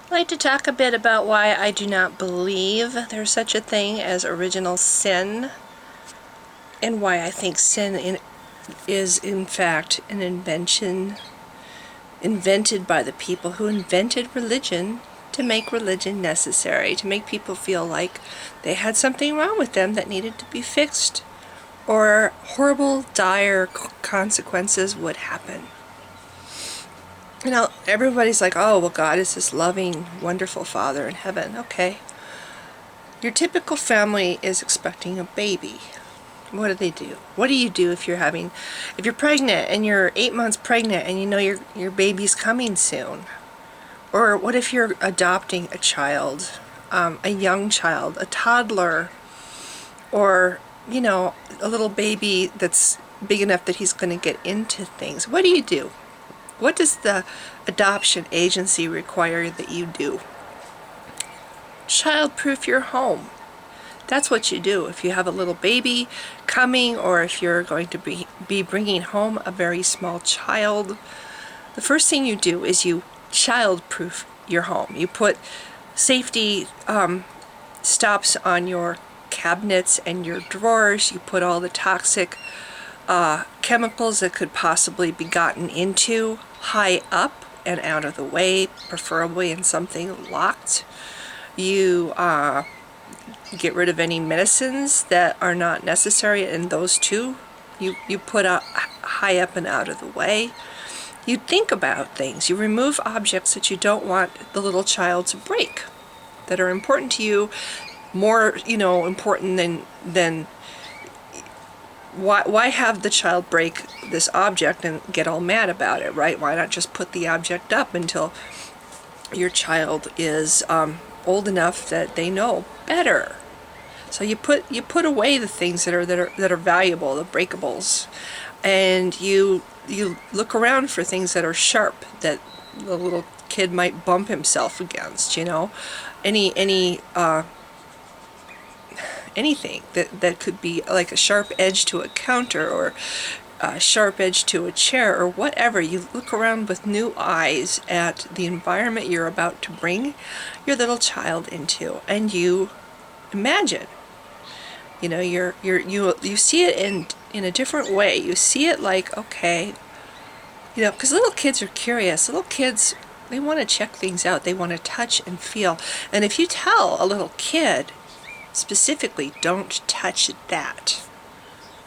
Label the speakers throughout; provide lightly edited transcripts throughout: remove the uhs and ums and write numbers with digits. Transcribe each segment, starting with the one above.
Speaker 1: I'd like to talk a bit about why I do not believe there's such a thing as original sin, and why I think sin is in fact an invention invented by the people who invented religion to make religion necessary, to make people feel like they had something wrong with them that needed to be fixed, or horrible, dire consequences would happen. You know, everybody's like, oh, well, God is this loving, wonderful Father in heaven. Okay. Your typical family is expecting a baby. What do? What do you do if you're pregnant and you're 8 months pregnant and you know your baby's coming soon? Or what if you're adopting a child, a young child, a toddler, or, you know, a little baby that's big enough that he's going to get into things? What do? What does the adoption agency require that you do? Child-proof your home. That's what you do. If you have a little baby coming, or if you're going to be bringing home a very small child, the first thing you do is you child-proof your home. You put safety stops on your cabinets and your drawers. You put all the toxic chemicals that could possibly be gotten into high up and out of the way, preferably in something locked. You get rid of any medicines that are not necessary, and those too you put high up and out of the way. You think about things. You remove objects that you don't want the little child to break, that are important to you, more, you know, important than why have the child break this object and get all mad about it, right? Why not just put the object up until your child is old enough that they know better? So you put away the things that are valuable, the breakables, and you look around for things that are sharp, that the little kid might bump himself against, you know, anything that could be like a sharp edge to a counter, or a sharp edge to a chair, or whatever. You look around with new eyes at the environment you're about to bring your little child into, and you imagine. You know, you see it in a different way. You see it like, okay, you know, because little kids are curious. Little kids, they want to check things out. They want to touch and feel. And if you tell a little kid specifically, don't touch that,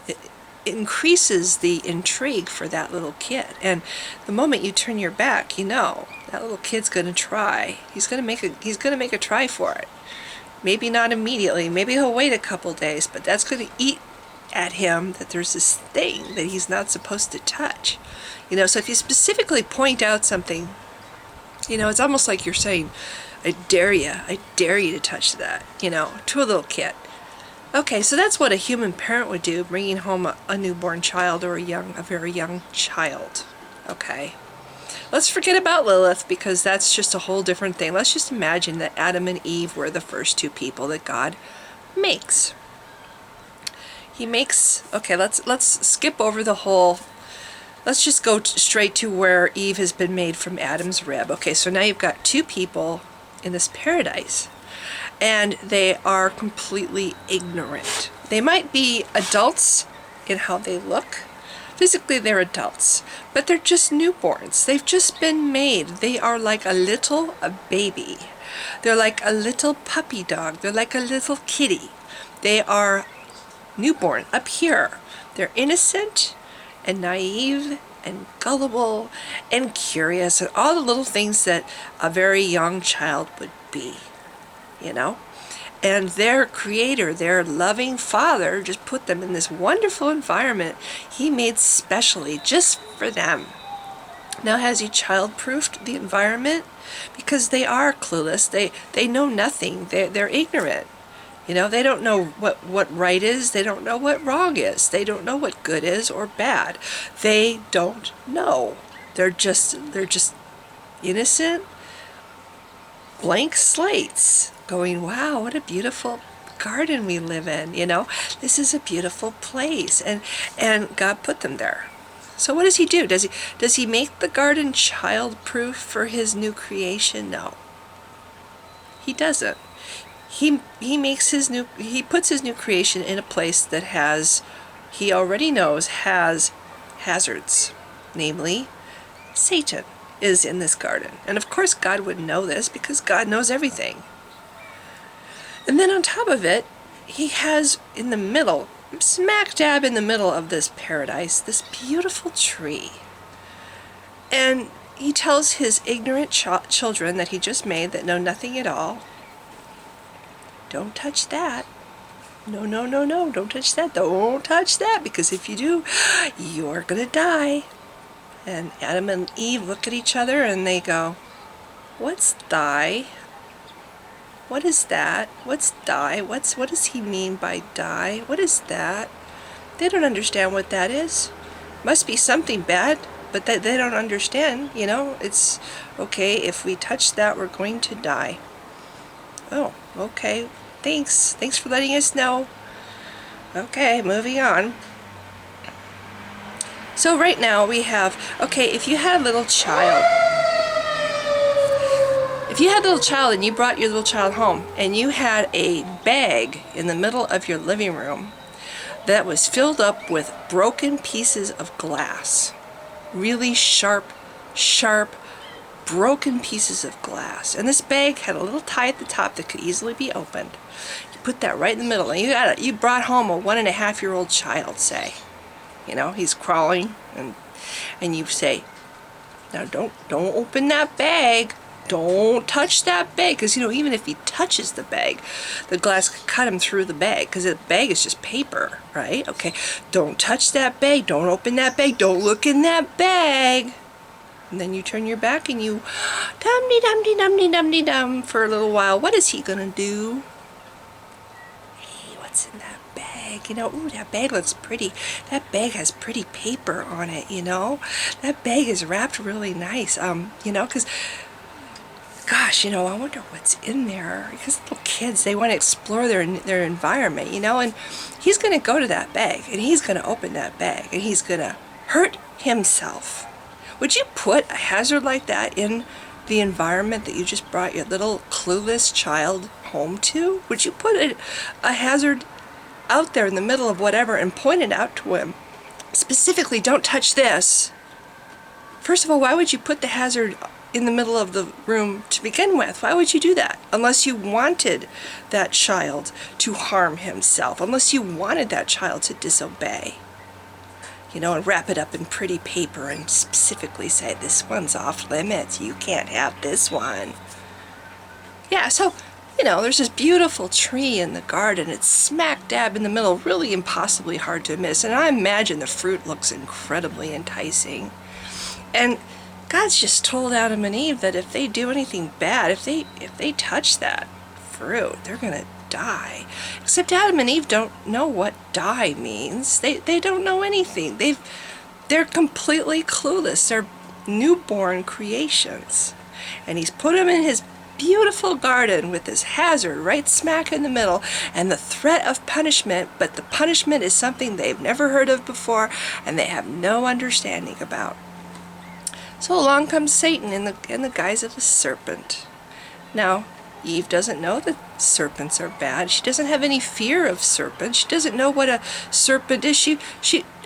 Speaker 1: it increases the intrigue for that little kid. And the moment you turn your back, you know that little kid's going to try. He's going to make a try for it. Maybe not immediately. Maybe he'll wait a couple days, but that's going to eat at him that there's this thing that he's not supposed to touch. You know, so if you specifically point out something, you know, it's almost like you're saying, I dare you to touch that, you know, to a little kid. Okay, so that's what a human parent would do, bringing home a newborn child, or a very young child. Okay. Let's forget about Lilith, because that's just a whole different thing. Let's just imagine that Adam and Eve were the first two people that God makes. He makes, okay, let's skip over the whole, let's just go straight to where Eve has been made from Adam's rib. Okay, so now you've got two people in this paradise, and they are completely ignorant. They might be adults in how they look. Physically, they're adults, but they're just newborns. They've just been made. They are like a baby. They're like a little puppy dog. They're like a little kitty. They are newborn up here. They're innocent and naive and gullible and curious, and all the little things that a very young child would be, you know? And their creator, their loving Father, just put them in this wonderful environment He made specially just for them. Now, has He child-proofed the environment? Because they are clueless. They know nothing. They're ignorant. You know, they don't know what right is. They don't know what wrong is. They don't know what good is or bad. They don't know. They're just innocent, blank slates, going, wow, what a beautiful garden we live in, you know. This is a beautiful place, and God put them there. So what does He do? Does he make the garden child-proof for His new creation? No. He doesn't. He puts his new creation in a place that he already knows has hazards. Namely, Satan is in this garden. And of course God would know this because God knows everything. And then on top of it, he has in the middle, smack dab in the middle of this paradise, this beautiful tree. And he tells his ignorant children that he just made that know nothing at all, don't touch that. No, no, no, no, don't touch that. Don't touch that, because if you do, you're going to die. And Adam and Eve look at each other and they go, what's die? What is that? What's die? What does he mean by die? What is that? They don't understand what that is. Must be something bad, but they don't understand, you know. It's okay, if we touch that, we're going to die. Oh, okay. Thanks. Thanks for letting us know. Okay, moving on. So right now we have, okay, if you had a little child, and you brought your little child home and you had a bag in the middle of your living room that was filled up with broken pieces of glass, really sharp, broken pieces of glass, and this bag had a little tie at the top that could easily be opened. You put that right in the middle, and you brought home a 1.5-year-old child, say, you know, he's crawling, and you say, now don't open that bag, don't touch that bag, because, you know, even if he touches the bag, the glass could cut him through the bag, because the bag is just paper, right? Okay, don't touch that bag, don't open that bag, don't look in that bag. And then you turn your back and you dum-de-dum-de-dum-de-dum-de-dum for a little while. What is he gonna do? Hey, what's in that bag? You know, ooh, that bag looks pretty. That bag has pretty paper on it, you know? That bag is wrapped really nice, you know, because, gosh, you know, I wonder what's in there. Because little kids, they want to explore their environment, you know, and he's gonna go to that bag, and he's gonna open that bag, and he's gonna hurt himself. Would you put a hazard like that in the environment that you just brought your little clueless child home to? Would you put a hazard out there in the middle of whatever and point it out to him? Specifically, don't touch this. First of all, why would you put the hazard in the middle of the room to begin with? Why would you do that? Unless you wanted that child to harm himself, unless you wanted that child to disobey. You know, and wrap it up in pretty paper and specifically say, this one's off limits, you can't have this one. Yeah, so, you know, there's this beautiful tree in the garden. It's smack dab in the middle, really impossibly hard to miss. And I imagine the fruit looks incredibly enticing. And God's just told Adam and Eve that if they do anything bad, if they touch that fruit, they're going to die. Except Adam and Eve don't know what die means. They don't know anything. They're completely clueless. They're newborn creations. And he's put them in his beautiful garden with this hazard right smack in the middle and the threat of punishment, but the punishment is something they've never heard of before and they have no understanding about. So along comes Satan in the guise of a serpent. Now, Eve doesn't know that serpents are bad. She doesn't have any fear of serpents. She doesn't know what a serpent is.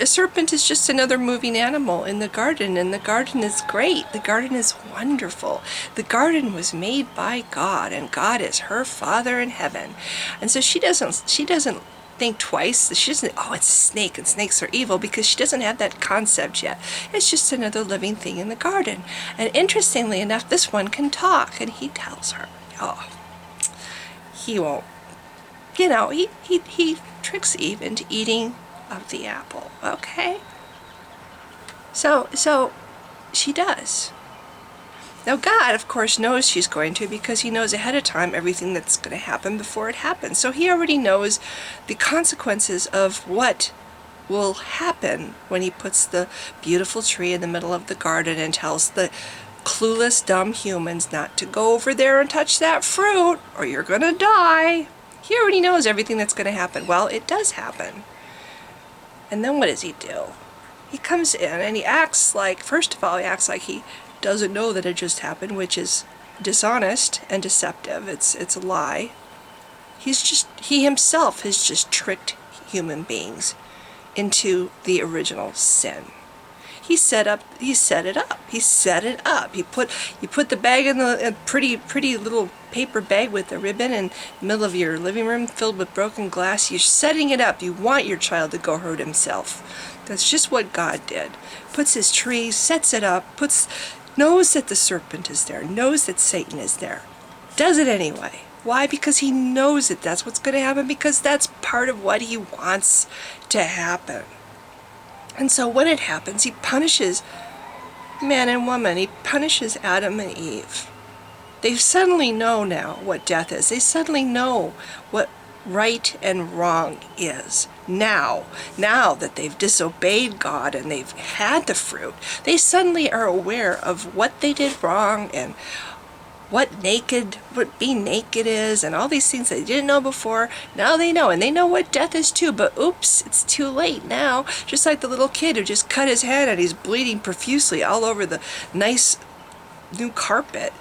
Speaker 1: A serpent is just another moving animal in the garden, and the garden is great. The garden is wonderful. The garden was made by God, and God is her Father in heaven. And so she doesn't think twice. She doesn't, oh, it's a snake and snakes are evil, because she doesn't have that concept yet. It's just another living thing in the garden. And interestingly enough, this one can talk, and he tells her, oh, he won't, you know, he tricks Eve into eating of the apple, okay? So she does. Now God, of course, knows she's going to, because he knows ahead of time everything that's going to happen before it happens. So he already knows the consequences of what will happen when he puts the beautiful tree in the middle of the garden and tells the clueless, dumb humans not to go over there and touch that fruit or you're going to die. He already knows everything that's going to happen. Well, it does happen. And then what does he do? He comes in and he acts like, first of all, he acts like he doesn't know that it just happened, which is dishonest and deceptive. It's a lie. He himself has just tricked human beings into the original sin. He set it up. He set it up. You put the bag in a pretty little paper bag with a ribbon in the middle of your living room filled with broken glass. You're setting it up. You want your child to go hurt himself. That's just what God did. Puts his tree, sets it up, knows that the serpent is there, knows that Satan is there. Does it anyway. Why? Because he knows that that's what's going to happen, because that's part of what he wants to happen. And so when it happens, he punishes man and woman. He punishes Adam and Eve. They suddenly know now what death is. They suddenly know what right and wrong is. Now that they've disobeyed God and they've had the fruit, they suddenly are aware of what they did wrong and what being naked is, and all these things they didn't know before. Now they know, and they know what death is too, but oops, it's too late now. Just like the little kid who just cut his hand and he's bleeding profusely all over the nice new carpet.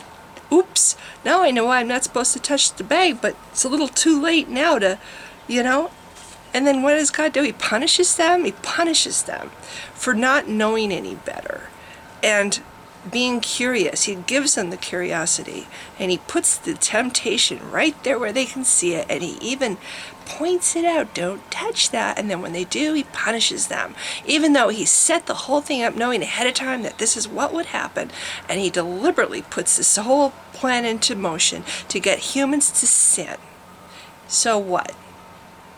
Speaker 1: Oops, now I know I'm not supposed to touch the bag, but it's a little too late now to, And then what does God do? He punishes them. He punishes them for not knowing any better and being curious. He gives them the curiosity, and he puts the temptation right there where they can see it, and he even points it out. Don't touch that. And then when they do, he punishes them, even though he set the whole thing up knowing ahead of time that this is what would happen. And he deliberately puts this whole plan into motion to get humans to sin. So what?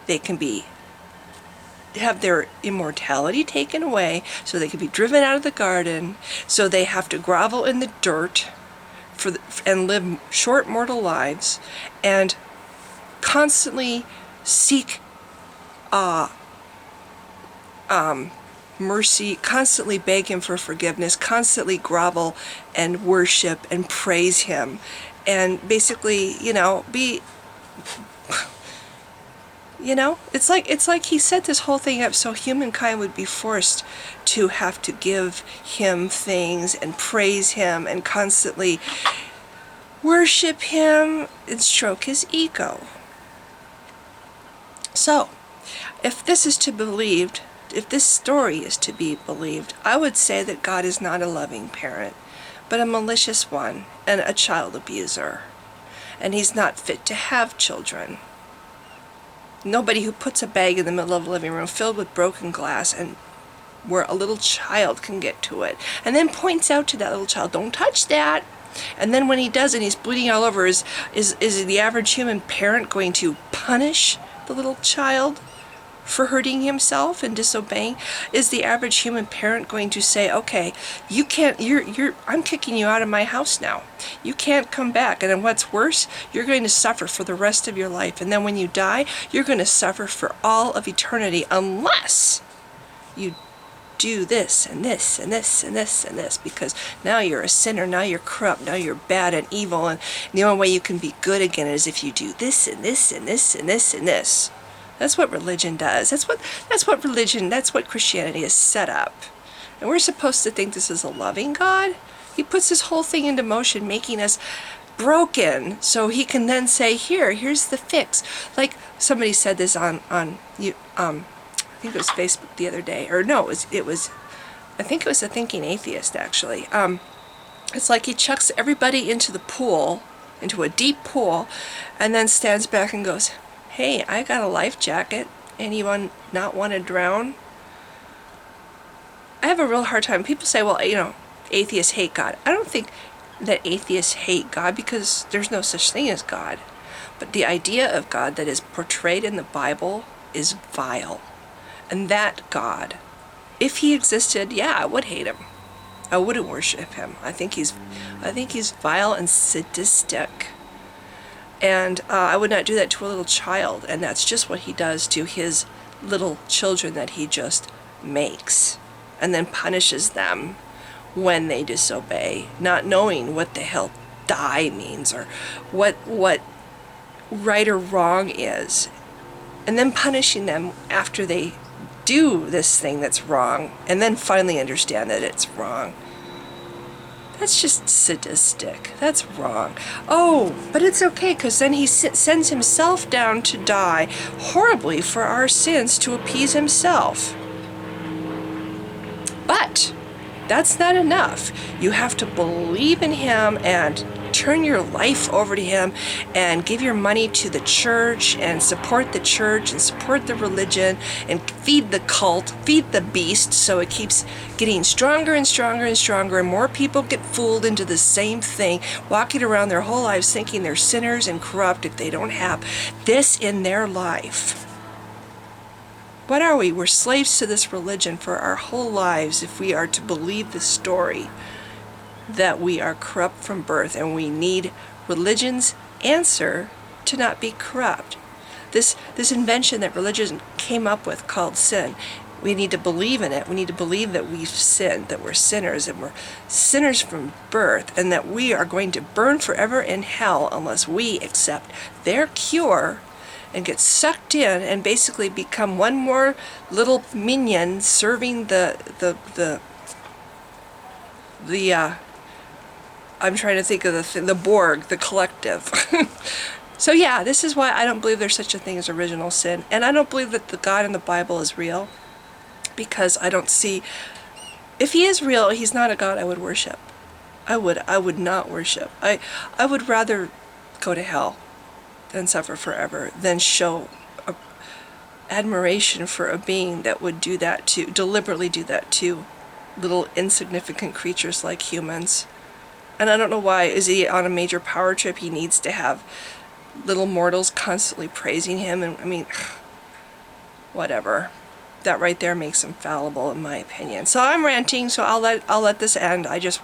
Speaker 1: They can have their immortality taken away, so they can be driven out of the garden, so they have to grovel in the dirt and live short mortal lives, and constantly seek mercy, constantly beg him for forgiveness, constantly grovel and worship and praise him, and basically, be... It's like he set this whole thing up so humankind would be forced to have to give him things and praise him and constantly worship him and stroke his ego. So, if this story is to be believed, I would say that God is not a loving parent, but a malicious one and a child abuser. And he's not fit to have children. Nobody who puts a bag in the middle of a living room filled with broken glass and where a little child can get to it, and then points out to that little child, don't touch that. And then when he does and he's bleeding all over, is the average human parent going to punish the little child for hurting himself and disobeying? Is the average human parent going to say, okay, you can't, I'm kicking you out of my house now. You can't come back. And then what's worse, you're going to suffer for the rest of your life. And then when you die, you're going to suffer for all of eternity unless you do this and this and this and this and this, because now you're a sinner, now you're corrupt, now you're bad and evil, and the only way you can be good again is if you do this and this and this and this and this. That's what religion does. That's what Christianity is set up. And we're supposed to think this is a loving God? He puts this whole thing into motion, making us broken, so he can then say, here's the fix. Like somebody said this on I think it was Facebook the other day, or no, it was I think it was a Thinking Atheist actually. It's like he chucks everybody into the pool, into a deep pool, and then stands back and goes, hey, I got a life jacket. Anyone not want to drown? I have a real hard time. People say, well, atheists hate God. I don't think that atheists hate God, because there's no such thing as God. But the idea of God that is portrayed in the Bible is vile. And that God, if he existed, yeah, I would hate him. I wouldn't worship him. I think he's vile and sadistic. And I would not do that to a little child. And that's just what he does to his little children that he just makes. And then punishes them when they disobey, not knowing what the hell die means or what right or wrong is. And then punishing them after they do this thing that's wrong, and then finally understand that it's wrong. That's just sadistic. That's wrong. Oh, but it's okay, because then he sends himself down to die horribly for our sins to appease himself. But that's not enough. You have to believe in him and turn your life over to him and give your money to the church and support the religion and feed the cult, feed the beast, so it keeps getting stronger and stronger and stronger, and more people get fooled into the same thing, walking around their whole lives thinking they're sinners and corrupt if they don't have this in their life. What are we? We're slaves to this religion for our whole lives if we are to believe the story that we are corrupt from birth and we need religion's answer to not be corrupt. This invention that religion came up with called sin, we need to believe in it. We need to believe that we've sinned, that we're sinners, and we're sinners from birth, and that we are going to burn forever in hell unless we accept their cure and get sucked in and basically become one more little minion serving the I'm trying to think of the Borg, the collective. So yeah, this is why I don't believe there's such a thing as original sin, and I don't believe that the God in the Bible is real, because I don't see, if he is real, he's not a God I would worship. I would not worship. I would rather go to hell than suffer forever, than show admiration for a being that would do that to, deliberately do that to little insignificant creatures like humans. And I don't know why. Is he on a major power trip? He needs to have little mortals constantly praising him, and I mean, whatever. That right there makes him fallible, in my opinion. So I'm ranting, so I'll let this end. I just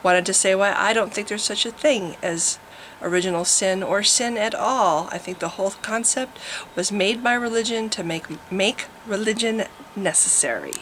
Speaker 1: wanted to say why I don't think there's such a thing as original sin or sin at all. I think the whole concept was made by religion to make religion necessary.